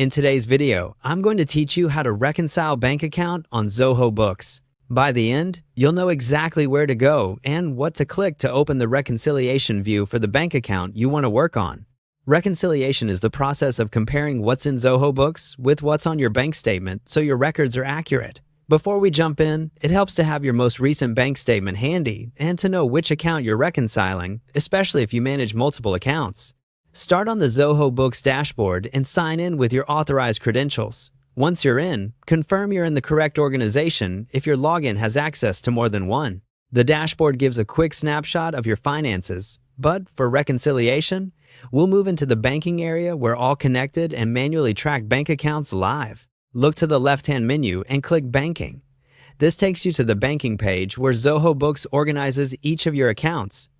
In today's video, I'm going to teach you how to reconcile bank account on Zoho Books. By the end, you'll know exactly where to go and what to click to open the reconciliation view for the bank account you want to work on. Reconciliation is the process of comparing what's in Zoho Books with what's on your bank statement so your records are accurate. Before we jump in, it helps to have your most recent bank statement handy and to know which account you're reconciling, especially if you manage multiple accounts. Start on the Zoho Books dashboard and sign in with your authorized credentials. Once you're in, confirm you're in the correct organization if your login has access to more than one. The dashboard gives a quick snapshot of your finances, but for reconciliation, we'll move into the banking area where all connected and manually tracked bank accounts live. Look to the left-hand menu and click Banking. This takes you to the banking page where Zoho Books organizes each of your accounts.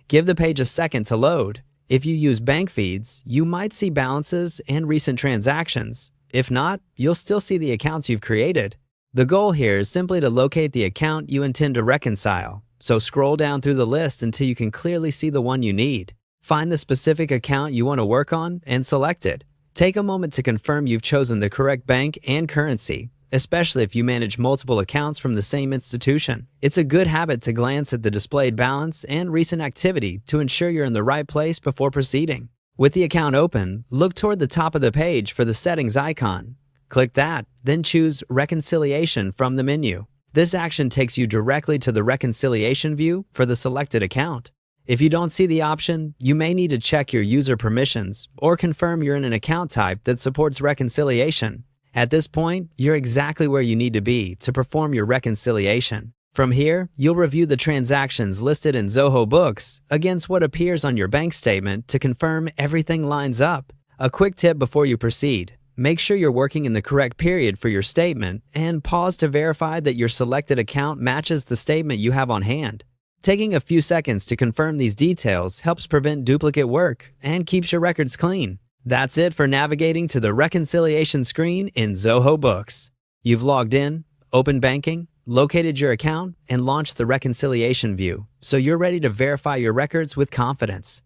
Give the page a second to load. If you use bank feeds, you might see balances and recent transactions. If not, you'll still see the accounts you've created. The goal here is simply to locate the account you intend to reconcile, so scroll down through the list until you can clearly see the one you need. Find the specific account you want to work on and select it. Take a moment to confirm you've chosen the correct bank and currency, especially if you manage multiple accounts from the same institution. It's a good habit to glance at the displayed balance and recent activity to ensure you're in the right place before proceeding. With the account open, look toward the top of the page for the settings icon. Click that, then choose Reconciliation from the menu. This action takes you directly to the reconciliation view for the selected account. If you don't see the option, you may need to check your user permissions or confirm you're in an account type that supports reconciliation. At this point, you're exactly where you need to be to perform your reconciliation. From here, you'll review the transactions listed in Zoho Books against what appears on your bank statement to confirm everything lines up. A quick tip before you proceed: make sure you're working in the correct period for your statement and pause to verify that your selected account matches the statement you have on hand. Taking a few seconds to confirm these details helps prevent duplicate work and keeps your records clean. That's it for navigating to the reconciliation screen in Zoho Books. You've logged in, opened banking, located your account, and launched the reconciliation view, so you're ready to verify your records with confidence.